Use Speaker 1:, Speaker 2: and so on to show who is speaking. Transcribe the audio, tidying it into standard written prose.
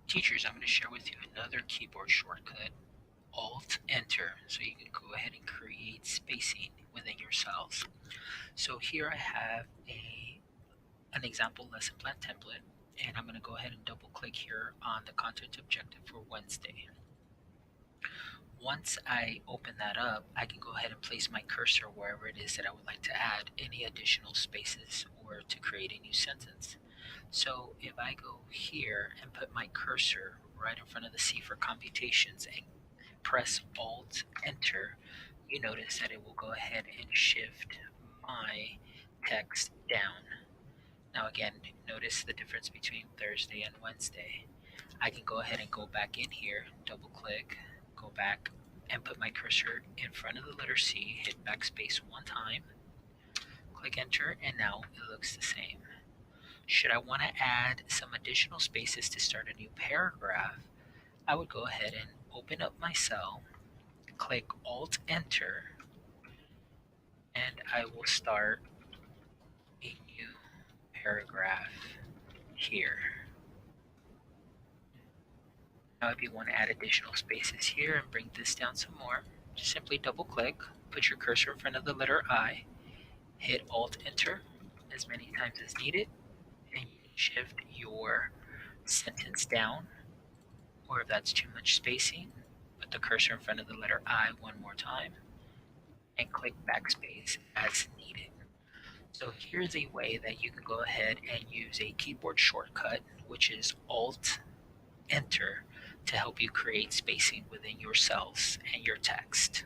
Speaker 1: Teachers, I'm going to share with you another keyboard shortcut, Alt Enter, so you can go ahead and create spacing within your cells. So here I have an example lesson plan template, and I'm going to go ahead and double click here on the content objective for Wednesday. Once I open that up, I can go ahead and place my cursor wherever it is that I would like to add any additional spaces or to create a new sentence. So if I go here and put my cursor right in front of the C for computations and press Alt Enter, you notice that it will go ahead and shift my text down. Now again, notice the difference between Thursday and Wednesday. I can go ahead and go back in here, double click, go back and put my cursor in front of the letter C, hit backspace one time, click enter, and now it looks the same. Should I want to add some additional spaces to start a new paragraph, I would go ahead and open up my cell, click Alt Enter, and I will start a new paragraph here. Now if you want to add additional spaces here and bring this down some more, just simply double click, put your cursor in front of the letter I, hit Alt Enter as many times as needed, and you can shift your sentence down, or if that's too much spacing, put the cursor in front of the letter I one more time, and click backspace as needed. So here's a way that you can go ahead and use a keyboard shortcut, which is Alt Enter, to help you create spacing within your cells and your text.